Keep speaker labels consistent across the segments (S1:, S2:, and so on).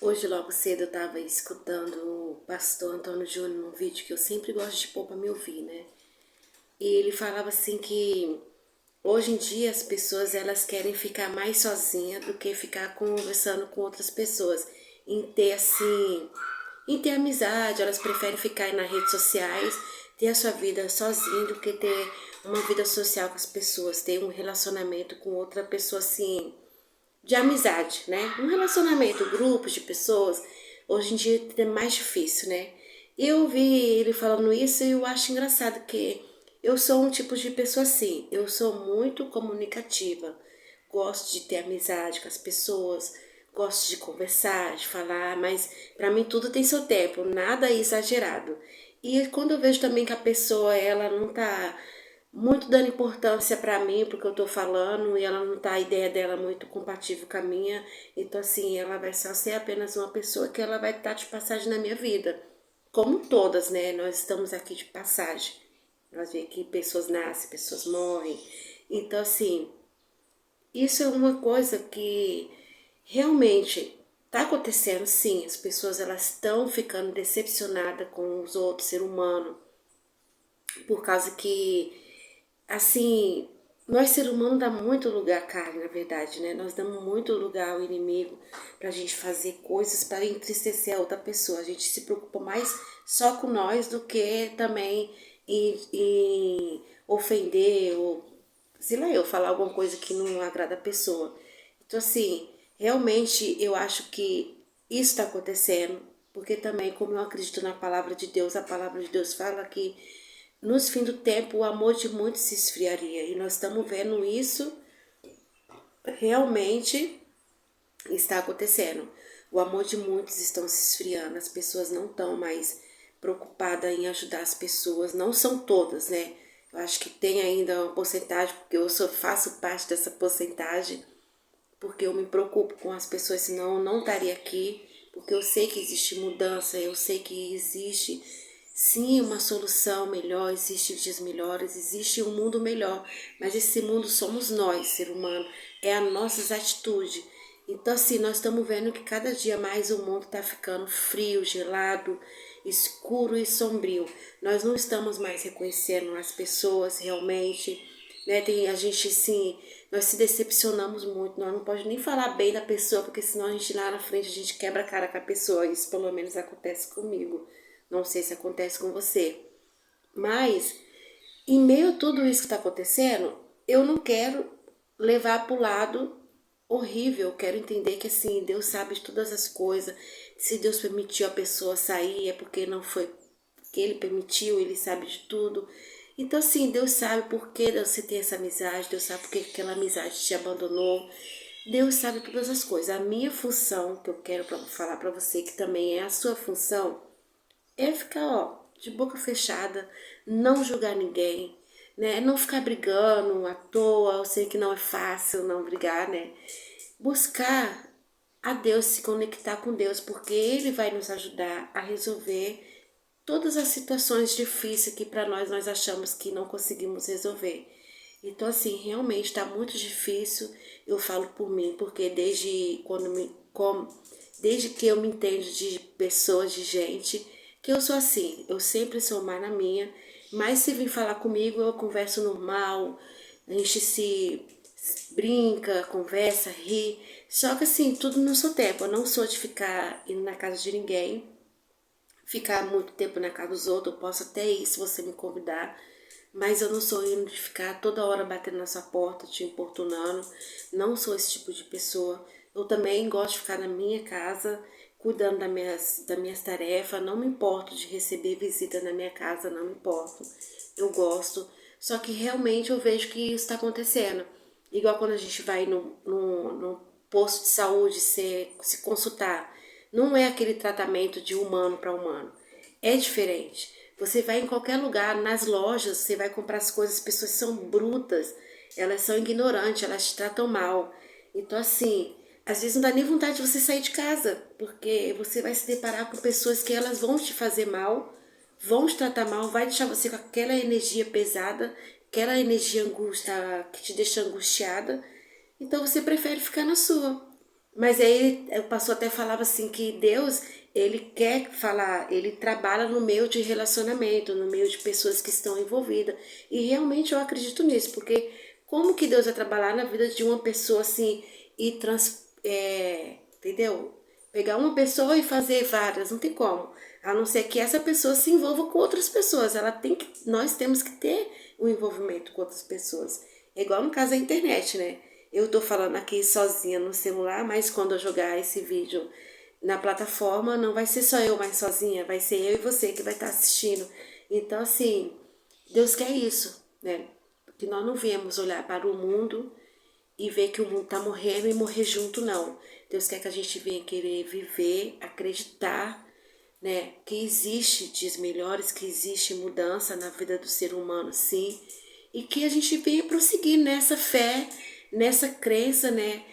S1: Hoje, logo cedo, eu estava escutando o pastor Antônio Júnior num vídeo que eu sempre gosto de pôr para me ouvir, né? E ele falava assim que hoje em dia as pessoas elas querem ficar mais sozinhas do que ficar conversando com outras pessoas. Em ter amizade, elas preferem ficar aí nas redes sociais, ter a sua vida sozinha do que ter uma vida social com as pessoas, ter um relacionamento com outra pessoa assim de amizade, né? Um relacionamento, grupos de pessoas, hoje em dia é mais difícil, né? Eu vi ele falando isso e eu acho engraçado que eu sou um tipo de pessoa assim, eu sou muito comunicativa, gosto de ter amizade com as pessoas, gosto de conversar, de falar, mas para mim tudo tem seu tempo, nada é exagerado. E quando eu vejo também que a pessoa ela não tá muito dando importância para mim, porque eu tô falando, e ela não tá, a ideia dela muito compatível com a minha, então assim, ela vai só ser apenas uma pessoa que ela vai estar de passagem na minha vida. Como todas, né? Nós estamos aqui de passagem. Nós vemos que pessoas nascem, pessoas morrem. Então, assim, isso é uma coisa que realmente está acontecendo, sim. As pessoas elas estão ficando decepcionadas com os outros, ser humano, por causa que assim, nós ser humano dá muito lugar à carne, na verdade, né? Nós damos muito lugar ao inimigo pra gente fazer coisas para entristecer a outra pessoa. A gente se preocupa mais só com nós do que também em ofender ou, sei lá, eu falar alguma coisa que não agrada a pessoa. Então, assim, realmente eu acho que isso está acontecendo, porque também, como eu acredito na palavra de Deus, a palavra de Deus fala que nos fim do tempo o amor de muitos se esfriaria. E nós estamos vendo isso realmente está acontecendo. O amor de muitos estão se esfriando, as pessoas não estão mais preocupadas em ajudar as pessoas, não são todas, né? Eu acho que tem ainda uma porcentagem, porque eu faço parte dessa porcentagem, porque eu me preocupo com as pessoas, senão eu não estaria aqui, porque eu sei que existe mudança, eu sei que existe sim uma solução melhor, existe dias melhores, existe um mundo melhor, mas esse mundo somos nós, ser humano, é as nossas atitudes. Então assim, nós estamos vendo que cada dia mais o mundo está ficando frio, gelado, escuro e sombrio. Nós não estamos mais reconhecendo as pessoas realmente, né? A gente sim, nós se decepcionamos muito, nós não podemos nem falar bem da pessoa, porque senão a gente lá na frente a gente quebra a cara com a pessoa, isso pelo menos acontece comigo, não sei se acontece com você, mas em meio a tudo isso que está acontecendo, eu não quero levar para o lado horrível, eu quero entender que assim, Deus sabe de todas as coisas, se Deus permitiu a pessoa sair é porque não foi que Ele permitiu, Ele sabe de tudo. Então assim, Deus sabe por que você tem essa amizade, Deus sabe por que aquela amizade te abandonou, Deus sabe todas as coisas. A minha função, que eu quero falar para você, que também é a sua função, é ficar, ó, de boca fechada, não julgar ninguém, né? Não ficar brigando à toa, eu sei que não é fácil não brigar, né? Buscar a Deus, se conectar com Deus, porque Ele vai nos ajudar a resolver todas as situações difíceis que para nós achamos que não conseguimos resolver. Então assim, realmente está muito difícil, eu falo por mim, porque desde que eu me entendo de pessoas, de gente, que eu sou assim, eu sempre sou mais na minha, mas se vir falar comigo, eu converso normal, a gente se brinca, conversa, ri, só que assim, tudo no seu tempo, eu não sou de ficar indo na casa de ninguém, ficar muito tempo na casa dos outros, eu posso até ir se você me convidar, mas eu não sou indo de ficar toda hora batendo na sua porta, te importunando, não sou esse tipo de pessoa. Eu também gosto de ficar na minha casa, cuidando das minhas tarefas, não me importo de receber visita na minha casa, não me importo, eu gosto, só que realmente eu vejo que isso está acontecendo, igual quando a gente vai no posto de saúde se consultar, não é aquele tratamento de humano para humano. É diferente. Você vai em qualquer lugar, nas lojas, você vai comprar as coisas, as pessoas são brutas, elas são ignorantes, elas te tratam mal. Então, assim, às vezes não dá nem vontade de você sair de casa, porque você vai se deparar com pessoas que elas vão te fazer mal, vão te tratar mal, vai deixar você com aquela energia pesada, aquela energia que te deixa angustiada. Então você prefere ficar na sua. Mas aí o pastor até falava assim que Deus, ele quer falar, ele trabalha no meio de relacionamento, no meio de pessoas que estão envolvidas. E realmente eu acredito nisso, porque como que Deus vai trabalhar na vida de uma pessoa assim e entendeu? Pegar uma pessoa e fazer várias, não tem como. A não ser que essa pessoa se envolva com outras pessoas. Nós temos que ter um envolvimento com outras pessoas. É igual no caso da internet, né? Eu tô falando aqui sozinha no celular, mas quando eu jogar esse vídeo na plataforma, não vai ser só eu mais sozinha, vai ser eu e você que vai estar assistindo. Então, assim, Deus quer isso, né? Que nós não viemos olhar para o mundo e ver que o mundo está morrendo e morrer junto, não. Deus quer que a gente venha querer viver, acreditar, né, que existe dias melhores, que existe mudança na vida do ser humano, sim, e que a gente venha prosseguir nessa fé, nessa crença, né,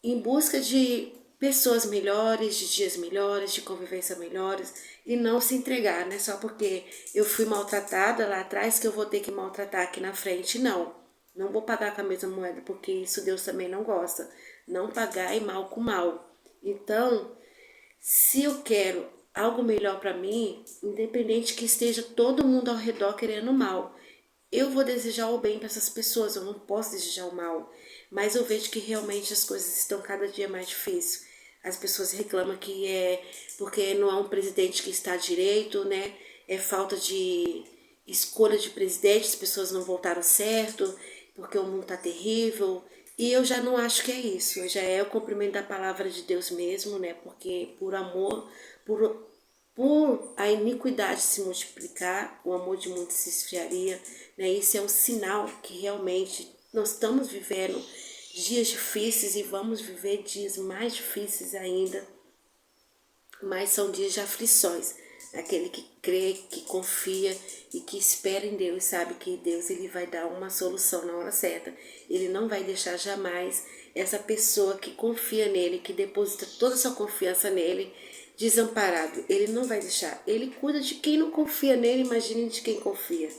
S1: em busca de pessoas melhores, de dias melhores, de convivência melhores, e não se entregar, né, só porque eu fui maltratada lá atrás que eu vou ter que maltratar aqui na frente, não. Não vou pagar com a mesma moeda, porque isso Deus também não gosta. Não pagar é mal com mal. Então, se eu quero algo melhor para mim, independente que esteja todo mundo ao redor querendo mal, eu vou desejar o bem para essas pessoas, eu não posso desejar o mal. Mas eu vejo que realmente as coisas estão cada dia mais difíceis. As pessoas reclamam que é porque não é um presidente que está direito, né? É falta de escolha de presidente, as pessoas não votaram certo, porque o mundo está terrível. E eu já não acho que é isso, já é o cumprimento da palavra de Deus mesmo, né? Porque por amor, por a iniquidade se multiplicar, o amor de muitos se esfriaria, né? Isso é um sinal que realmente nós estamos vivendo dias difíceis e vamos viver dias mais difíceis ainda, mas são dias de aflições. Aquele que crê, que confia e que espera em Deus, sabe que Deus ele vai dar uma solução na hora certa. Ele não vai deixar jamais essa pessoa que confia nele, que deposita toda a sua confiança nele, desamparado. Ele não vai deixar. Ele cuida de quem não confia nele, imagine de quem confia.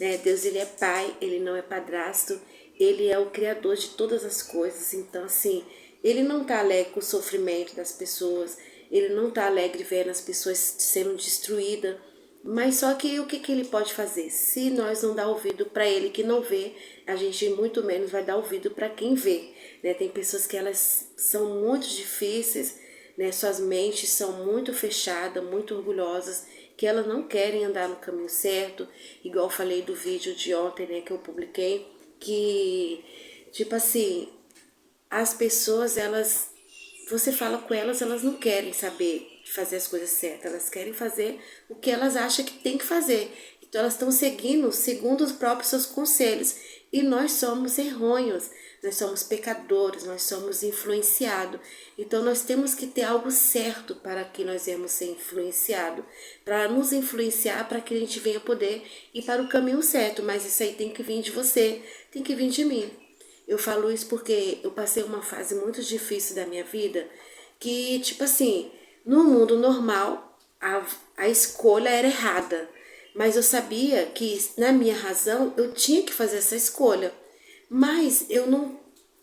S1: Né? Deus ele é pai, ele não é padrasto, ele é o criador de todas as coisas. Então assim, ele não está alegre com o sofrimento das pessoas, ele não está alegre vendo as pessoas sendo destruídas, mas só que o que ele pode fazer? Se nós não dar ouvido para ele que não vê, a gente muito menos vai dar ouvido para quem vê. Né? Tem pessoas que elas são muito difíceis, né? Suas mentes são muito fechadas, muito orgulhosas, que elas não querem andar no caminho certo, igual eu falei do vídeo de ontem, né, que eu publiquei, que, tipo assim, as pessoas, você fala com elas, elas não querem saber fazer as coisas certas, elas querem fazer o que elas acham que tem que fazer. Então elas estão segundo os próprios seus conselhos. E nós somos errôneos, nós somos pecadores, nós somos influenciados. Então nós temos que ter algo certo para que nós venhamos ser influenciados, para nos influenciar, para que a gente venha poder ir para o caminho certo. Mas isso aí tem que vir de você, tem que vir de mim. Eu falo isso porque eu passei uma fase muito difícil da minha vida, que, tipo assim, no mundo normal, a escolha era errada. Mas eu sabia que, na minha razão, eu tinha que fazer essa escolha. Mas eu não,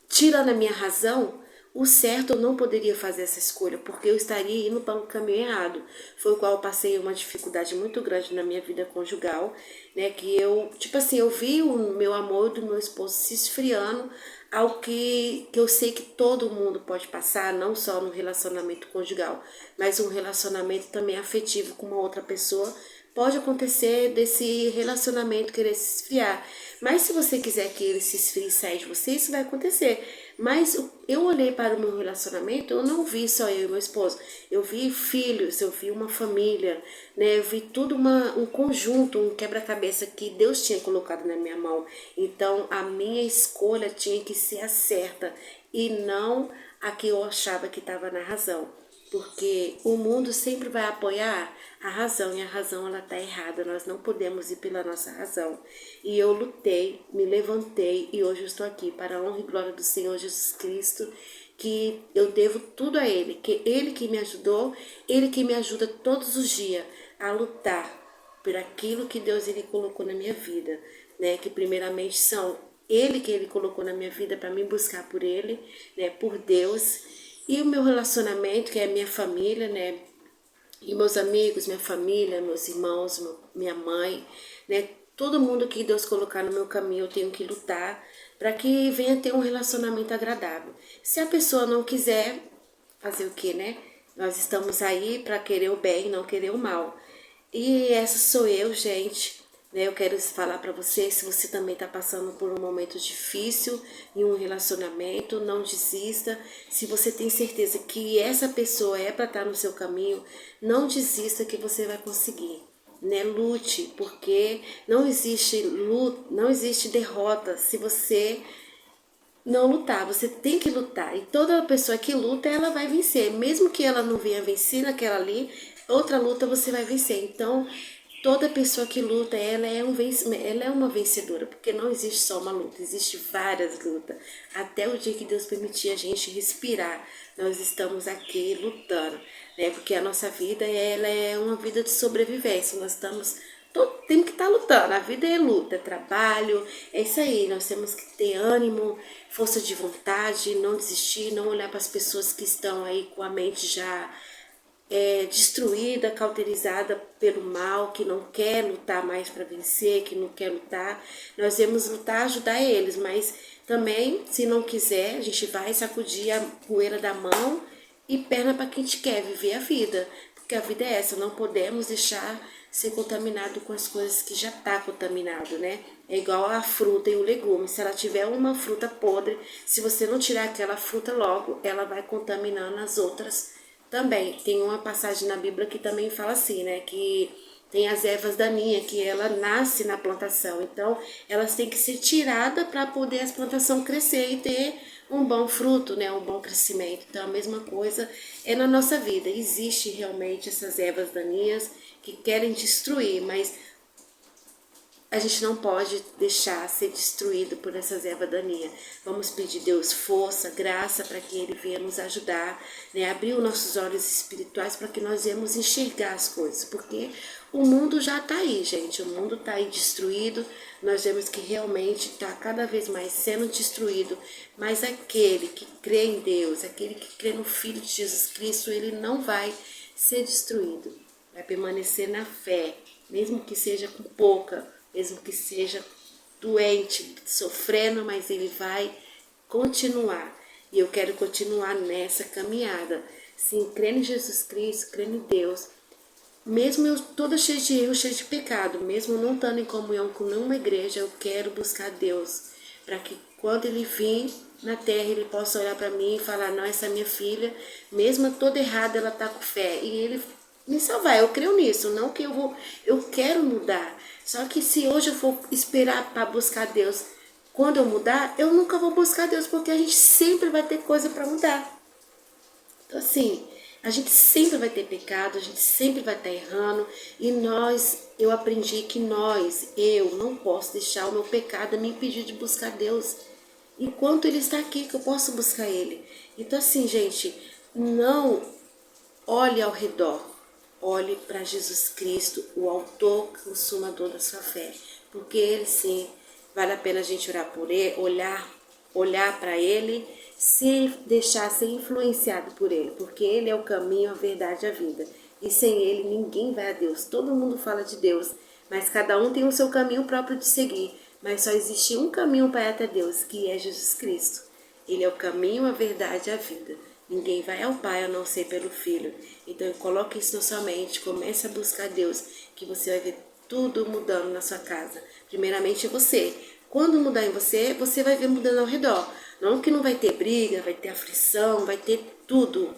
S1: tirando a minha razão, o certo eu não poderia fazer essa escolha, porque eu estaria indo para um caminho errado. Foi o qual eu passei uma dificuldade muito grande na minha vida conjugal, né? Que eu, tipo assim, eu vi o meu amor do meu esposo se esfriando, ao que eu sei que todo mundo pode passar, não só no relacionamento conjugal, mas um relacionamento também afetivo com uma outra pessoa. Pode acontecer desse relacionamento querer se esfriar. Mas se você quiser que ele se esfrie e saia de você, isso vai acontecer. Mas eu olhei para o meu relacionamento, eu não vi só eu e meu esposo. Eu vi filhos, eu vi uma família, né? Eu vi tudo um conjunto, um quebra-cabeça que Deus tinha colocado na minha mão. Então a minha escolha tinha que ser a certa e não a que eu achava que estava na razão. Porque o mundo sempre vai apoiar a razão e a razão ela está errada. Nós não podemos ir pela nossa razão. E eu lutei, me levantei e hoje eu estou aqui para a honra e glória do Senhor Jesus Cristo, que eu devo tudo a Ele, que Ele que me ajudou, Ele que me ajuda todos os dias a lutar por aquilo que Deus ele colocou na minha vida, né? Que primeiramente são Ele que Ele colocou na minha vida para me buscar por Ele, né? Por Deus. E o meu relacionamento, que é minha família, né? E meus amigos, minha família, meus irmãos, minha mãe, né? Todo mundo que Deus colocar no meu caminho, eu tenho que lutar para que venha ter um relacionamento agradável. Se a pessoa não quiser, fazer o que, né? Nós estamos aí para querer o bem, não querer o mal. E essa sou eu, gente. Né? Eu quero falar para você, se você também está passando por um momento difícil em um relacionamento, não desista. Se você tem certeza que essa pessoa é para estar no seu caminho, não desista que você vai conseguir. Né? Lute, porque não existe luta, não existe derrota se você não lutar, você tem que lutar. E toda pessoa que luta, ela vai vencer. Mesmo que ela não venha vencer naquela ali, outra luta você vai vencer. Então, toda pessoa que luta, ela é uma vencedora, porque não existe só uma luta, existe várias lutas. Até o dia que Deus permitir a gente respirar, nós estamos aqui lutando, né? Porque a nossa vida, ela é uma vida de sobrevivência. Nós estamos temos que estar lutando. A vida é luta, é trabalho, é isso aí. Nós temos que ter ânimo, força de vontade, não desistir, não olhar para as pessoas que estão aí com a mente já destruída, cauterizada pelo mal, que não quer lutar mais para vencer, que não quer lutar. Nós devemos lutar, ajudar eles, mas também, se não quiser, a gente vai sacudir a poeira da mão e perna para quem te quer viver a vida. Porque a vida é essa, não podemos deixar ser contaminado com as coisas que já está contaminado, né? É igual a fruta e o legume. Se ela tiver uma fruta podre, se você não tirar aquela fruta logo, ela vai contaminando as outras também. Tem uma passagem na Bíblia que também fala assim, né? Que tem as ervas daninhas, que ela nasce na plantação. Então, elas têm que ser tiradas para poder a plantação crescer e ter um bom fruto, né? Um bom crescimento. Então, a mesma coisa é na nossa vida. Existe realmente essas ervas daninhas que querem destruir, mas a gente não pode deixar ser destruído por essas ervas daninhas. Vamos pedir a Deus força, graça para que Ele venha nos ajudar, né? Abrir os nossos olhos espirituais para que nós venhamos enxergar as coisas, porque o mundo já está aí, gente. O mundo está aí destruído. Nós vemos que realmente está cada vez mais sendo destruído. Mas aquele que crê em Deus, aquele que crê no Filho de Jesus Cristo, ele não vai ser destruído. Vai permanecer na fé, mesmo que seja com pouca, mesmo que seja doente, sofrendo, mas ele vai continuar. E eu quero continuar nessa caminhada. Sim, crendo em Jesus Cristo, crendo em Deus. Mesmo eu toda cheia de erro, cheia de pecado, mesmo não estando em comunhão com nenhuma igreja, eu quero buscar Deus. Para que quando Ele vir na terra, Ele possa olhar para mim e falar, não, essa é minha filha, mesmo toda errada, ela está com fé. E Ele me salvar, eu creio nisso, não que eu quero mudar. Só que se hoje eu for esperar para buscar Deus, quando eu mudar, eu nunca vou buscar Deus, porque a gente sempre vai ter coisa para mudar. Então assim, a gente sempre vai ter pecado, a gente sempre vai estar errando, e eu aprendi que eu não posso deixar o meu pecado me impedir de buscar Deus. Enquanto Ele está aqui, que eu posso buscar Ele. Então assim, gente, não olhe ao redor. Olhe para Jesus Cristo, o autor, consumador da sua fé. Porque Ele sim, vale a pena a gente orar por Ele, olhar para Ele, se deixar ser influenciado por Ele. Porque Ele é o caminho, a verdade e a vida. E sem Ele ninguém vai a Deus. Todo mundo fala de Deus, mas cada um tem o seu caminho próprio de seguir. Mas só existe um caminho para ir até Deus, que é Jesus Cristo. Ele é o caminho, a verdade e a vida. Ninguém vai ao Pai a não ser pelo Filho. Então coloque isso na sua mente, comece a buscar Deus, que você vai ver tudo mudando na sua casa. Primeiramente você. Quando mudar em você, você vai ver mudando ao redor. Não que não vai ter briga, vai ter aflição, vai ter tudo.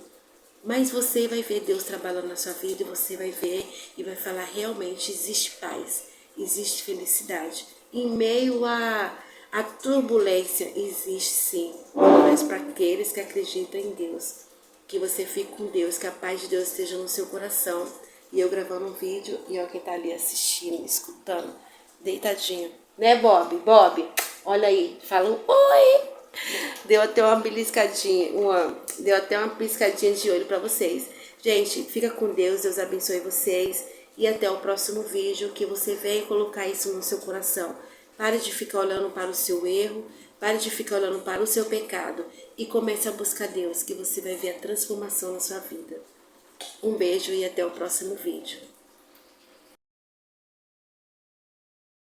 S1: Mas você vai ver Deus trabalhando na sua vida e você vai ver e vai falar, realmente existe paz, existe felicidade. Em meio a turbulência existe sim, mas para aqueles que acreditam em Deus. Que você fique com Deus, que a paz de Deus esteja no seu coração. E eu gravando um vídeo e alguém tá ali assistindo, escutando, deitadinho. Né, Bob? Bob, olha aí, fala um oi! Deu até uma beliscadinha, deu até uma piscadinha de olho para vocês. Gente, fica com Deus, Deus abençoe vocês. E até o próximo vídeo, que você venha colocar isso no seu coração. Pare de ficar olhando para o seu erro, Pare de ficar olhando para o seu pecado e comece a buscar Deus, que você vai ver a transformação na sua vida. Um beijo e até o próximo vídeo.